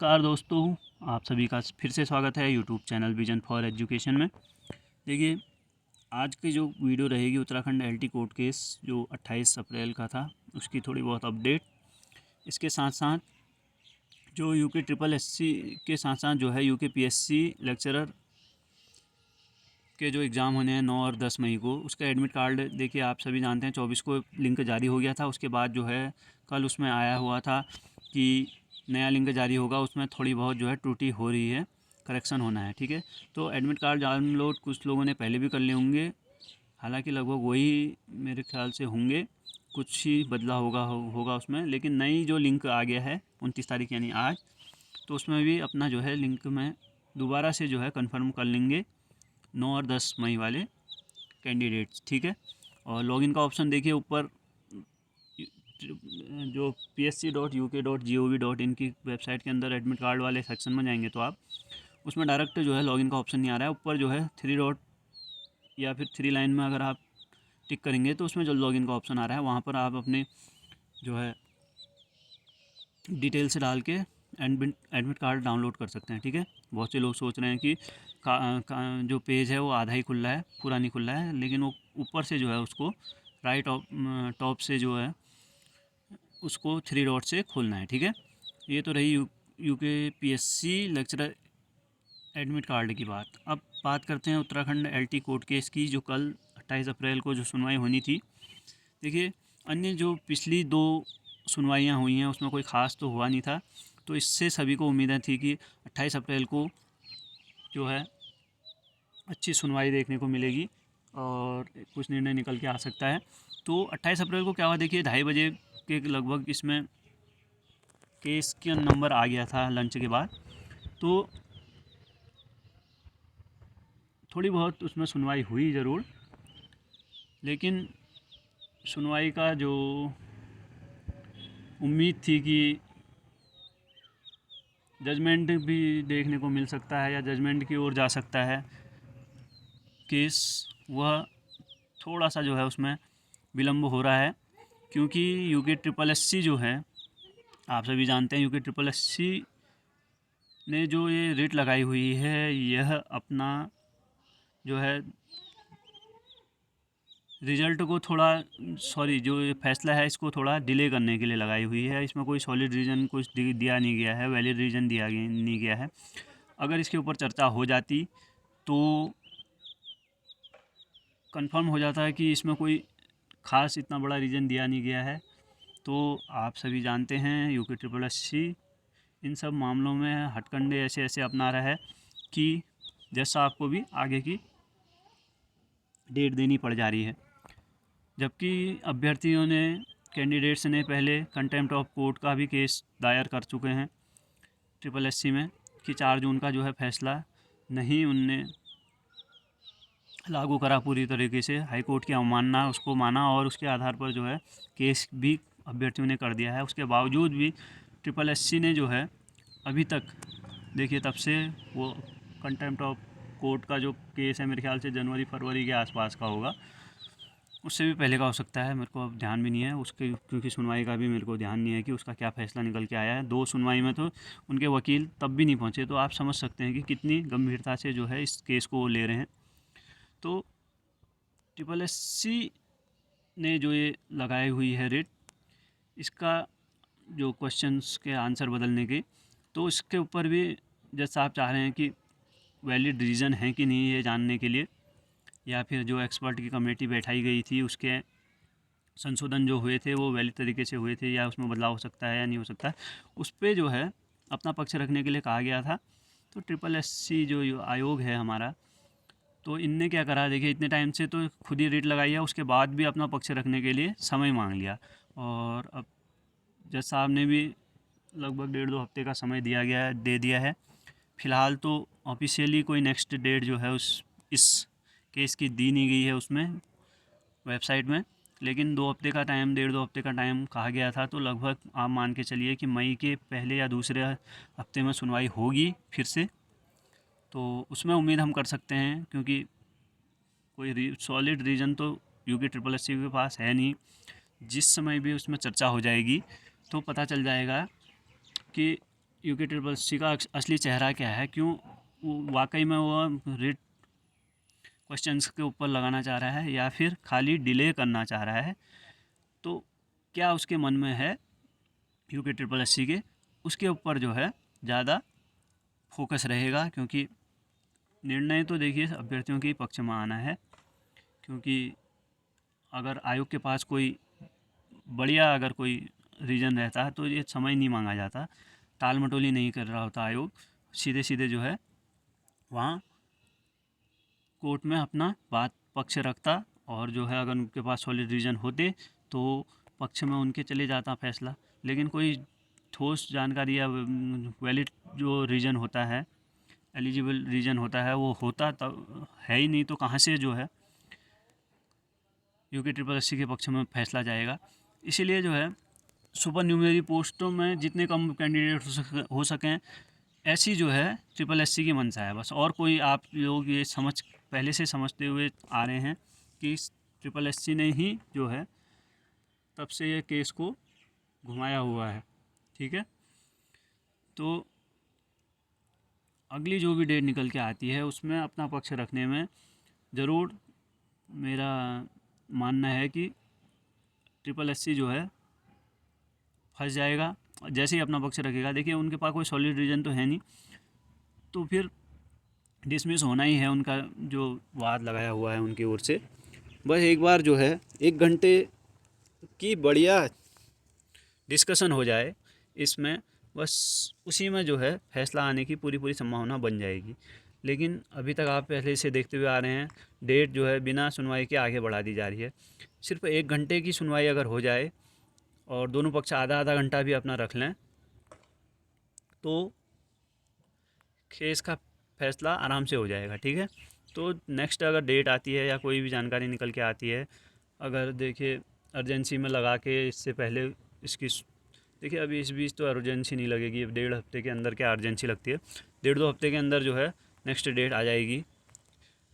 नमस्कार दोस्तों, आप सभी का फिर से स्वागत है YouTube channel vision for education में। देखिए, आज की जो वीडियो रहेगी उत्तराखंड एलटी कोर्ट केस जो 28 अप्रैल का था, उसकी थोड़ी बहुत अपडेट। इसके साथ साथ जो यूके ट्रिपल एससी के साथ साथ जो है यूके पीएससी लेक्चरर के जो एग्ज़ाम होने हैं 9 और 10 मई को, उसका एडमिट कार्ड देखिए आप सभी जानते हैं 24 को लिंक जारी हो गया था। उसके बाद जो है कल उसमें आया हुआ था कि नया लिंक जारी होगा, उसमें थोड़ी बहुत जो है त्रुटि हो रही है, करेक्शन होना है। ठीक है, तो एडमिट कार्ड डाउनलोड कुछ लोगों ने पहले भी कर लिए होंगे, हालांकि लगभग वही मेरे ख्याल से होंगे, कुछ ही बदला होगा उसमें। लेकिन नई जो लिंक आ गया है 29 तारीख यानी आज, तो उसमें भी अपना जो है लिंक में दोबारा से जो है कंफर्म कर लेंगे 9 और 10 मई वाले कैंडिडेट्स। ठीक है, और लॉगिन का ऑप्शन देखिए ऊपर जो psc.uk.gov.in की वेबसाइट के अंदर एडमिट कार्ड वाले सेक्शन में जाएंगे तो आप उसमें डायरेक्ट जो है लॉगिन का ऑप्शन नहीं आ रहा है। ऊपर जो है 3 डॉट या फिर 3 लाइन में अगर आप टिक करेंगे तो उसमें जो लॉगिन का ऑप्शन आ रहा है वहाँ पर आप अपने जो है डिटेल्स डाल के एडमिट कार्ड डाउनलोड कर सकते हैं। ठीक है, बहुत से लोग सोच रहे हैं कि जो पेज है वो आधा ही खुला है, पूरा नहीं खुला है, लेकिन वो ऊपर से जो है उसको राइट टॉप से जो है उसको 3 डॉट से खोलना है। ठीक है, ये तो रही UK PSC lecturer admit card की बात। अब बात करते हैं उत्तराखंड एलटी कोर्ट केस की, जो कल 28 अप्रैल को जो सुनवाई होनी थी। देखिए, अन्य जो पिछली 2 सुनवाइयाँ हुई हैं उसमें कोई ख़ास तो हुआ नहीं था, तो इससे सभी को उम्मीदें थी कि 28 अप्रैल को जो है अच्छी सुनवाई देखने को मिलेगी और कुछ निर्णय निकल के आ सकता है। तो 28 अप्रैल को क्या हुआ, देखिए 2:30 बजे के लगभग इसमें केस का नंबर आ गया था लंच के बाद। तो थोड़ी बहुत उसमें सुनवाई हुई ज़रूर, लेकिन सुनवाई का जो उम्मीद थी कि जजमेंट भी देखने को मिल सकता है या जजमेंट की ओर जा सकता है केस, वह थोड़ा सा जो है उसमें विलम्ब हो रहा है। क्योंकि यूके ट्रिपल एससी जो है, आप सभी जानते हैं यूके ट्रिपल एससी ने जो ये रेट लगाई हुई है, यह अपना जो है रिज़ल्ट को थोड़ा जो ये फैसला है इसको थोड़ा डिले करने के लिए लगाई हुई है। इसमें कोई सॉलिड रीज़न कुछ दिया नहीं गया है, वैलिड रीज़न नहीं गया है। अगर इसके ऊपर चर्चा हो जाती तो कंफर्म हो जाता है कि इसमें कोई ख़ास इतना बड़ा रीज़न दिया नहीं गया है। तो आप सभी जानते हैं यूके ट्रिपल एससी इन सब मामलों में हथकंडे ऐसे ऐसे अपना रहा है कि जैसा आपको भी आगे की डेट देनी पड़ जा रही है। जबकि अभ्यर्थियों ने कैंडिडेट्स ने पहले कंटेम्प्ट ऑफ कोर्ट का भी केस दायर कर चुके हैं ट्रिपल एससी में कि 4 जून का जो है फैसला नहीं उनने लागू करा पूरी तरीके से, हाई कोर्ट की अवमानना उसको माना और उसके आधार पर जो है केस भी अभ्यर्थियों ने कर दिया है। उसके बावजूद भी ट्रिपल एससी ने जो है अभी तक देखिए तब से वो कंटेम्प्ट ऑफ कोर्ट का जो केस है मेरे ख्याल से जनवरी फरवरी के आसपास का होगा, उससे भी पहले का हो सकता है, मेरे को अब ध्यान भी नहीं है उसके, क्योंकि सुनवाई का भी मेरे को ध्यान नहीं है कि उसका क्या फ़ैसला निकल के आया है। 2 सुनवाई में तो उनके वकील तब भी नहीं पहुंचे, तो आप समझ सकते हैं कि कितनी गंभीरता से जो है इस केस को वो ले रहे हैं। तो ट्रिपल एससी ने जो ये लगाई हुई है रेट, इसका जो क्वेश्चंस के आंसर बदलने के, तो इसके ऊपर भी जज साहब चाह रहे हैं कि वैलिड रीज़न है कि नहीं ये जानने के लिए, या फिर जो एक्सपर्ट की कमेटी बैठाई गई थी उसके संशोधन जो हुए थे वो वैलिड तरीके से हुए थे या उसमें बदलाव हो सकता है या नहीं हो सकता है, उस पर जो है अपना पक्ष रखने के लिए कहा गया था। तो ट्रिपल एससी जो आयोग है हमारा, तो इनने क्या करा, देखिए इतने टाइम से तो खुद ही रेट लगाई है, उसके बाद भी अपना पक्ष रखने के लिए समय मांग लिया। और अब जज साहब ने भी लगभग 1.5-2 हफ्ते का समय दे दिया है। फ़िलहाल तो ऑफिशियली कोई नेक्स्ट डेट जो है इस केस की दी नहीं गई है उसमें वेबसाइट में, लेकिन 2 हफ्ते का टाइम, 1.5-2 हफ्ते का टाइम कहा गया था। तो लगभग आप मान के चलिए कि मई के पहले या दूसरे हफ्ते में सुनवाई होगी फिर से, तो उसमें उम्मीद हम कर सकते हैं, क्योंकि कोई सॉलिड रीज़न तो यूके ट्रिपल एससी के पास है नहीं। जिस समय भी उसमें चर्चा हो जाएगी तो पता चल जाएगा कि UKSSC का असली चेहरा क्या है, क्यों वाकई में वो रिट क्वेश्चंस के ऊपर लगाना चाह रहा है या फिर खाली डिले करना चाह रहा है। तो क्या उसके मन में है UKSSC के, उसके ऊपर जो है ज़्यादा फोकस रहेगा, क्योंकि निर्णय तो देखिए अभ्यर्थियों के पक्ष में आना है। क्योंकि अगर आयोग के पास कोई बढ़िया अगर कोई रीज़न रहता है तो ये समय नहीं मांगा जाता, टाल मटोली नहीं कर रहा होता आयोग, सीधे सीधे जो है वहाँ कोर्ट में अपना बात पक्ष रखता, और जो है अगर उनके पास सॉलिड रीज़न होते तो पक्ष में उनके चले जाता फैसला। लेकिन कोई ठोस जानकारी या वैलिड जो रीज़न होता है, एलिजिबल रीज़न होता है, वो होता तब है ही नहीं, तो कहाँ से जो है UKSSC के पक्ष में फैसला जाएगा। इसीलिए जो है सुपर न्यूमरी पोस्टों में जितने कम कैंडिडेट हो सकें, ऐसी जो है SSC की मंशा है बस। और कोई आप लोग ये पहले से समझते हुए आ रहे हैं कि SSC ने ही जो है तब से ये केस को घुमाया हुआ है, ठीक है। तो अगली जो भी डेट निकल के आती है उसमें अपना पक्ष रखने में ज़रूर मेरा मानना है कि SSC जो है फंस जाएगा जैसे ही अपना पक्ष रखेगा। देखिए उनके पास कोई सॉलिड रीज़न तो है नहीं, तो फिर डिसमिस होना ही है उनका जो वाद लगाया हुआ है उनकी ओर से। बस एक बार जो है 1 घंटे की बढ़िया डिस्कशन हो जाए इसमें, बस उसी में जो है फैसला आने की पूरी संभावना बन जाएगी। लेकिन अभी तक आप पहले से देखते हुए आ रहे हैं, डेट जो है बिना सुनवाई के आगे बढ़ा दी जा रही है। सिर्फ 1 घंटे की सुनवाई अगर हो जाए और दोनों पक्ष आधा घंटा भी अपना रख लें तो केस का फैसला आराम से हो जाएगा, ठीक है। तो नेक्स्ट अगर डेट आती है या कोई भी जानकारी निकल के आती है, अगर देखिए अर्जेंसी में लगा के इससे पहले इसकी देखिए अभी इस बीच तो अर्जेंसी नहीं लगेगी, 1.5 हफ्ते के अंदर क्या अर्जेंसी लगती है, 1.5-2 हफ्ते के अंदर जो है नेक्स्ट डेट आ जाएगी।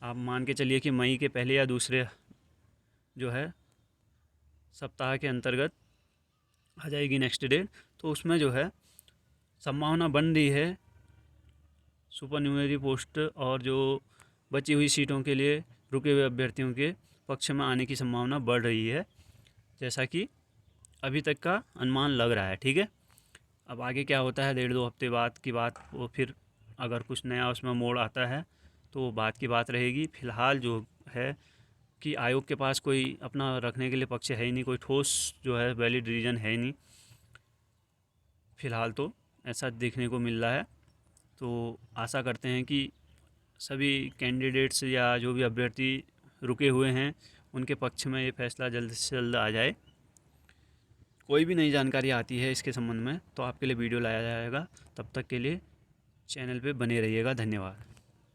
आप मान के चलिए कि मई के पहले या दूसरे जो है सप्ताह के अंतर्गत आ जाएगी नेक्स्ट डेट। तो उसमें जो है संभावना बन रही है सुपर न्यूमरी पोस्ट और जो बची हुई सीटों के लिए रुके हुए अभ्यर्थियों के पक्ष में आने की संभावना बढ़ रही है, जैसा कि अभी तक का अनुमान लग रहा है, ठीक है। अब आगे क्या होता है 1.5-2 हफ्ते बाद की बात, वो फिर अगर कुछ नया उसमें मोड़ आता है तो वो बात की बात रहेगी। फ़िलहाल जो है कि आयोग के पास कोई अपना रखने के लिए पक्ष है ही नहीं, कोई ठोस जो है वैलिड रीज़न है ही नहीं फ़िलहाल, तो ऐसा देखने को मिल रहा है। तो आशा करते हैं कि सभी कैंडिडेट्स या जो भी अभ्यर्थी रुके हुए हैं उनके पक्ष में ये फैसला जल्द से जल्द आ जाए। कोई भी नई जानकारी आती है इसके संबंध में तो आपके लिए वीडियो लाया जाएगा। तब तक के लिए चैनल पे बने रहिएगा। धन्यवाद।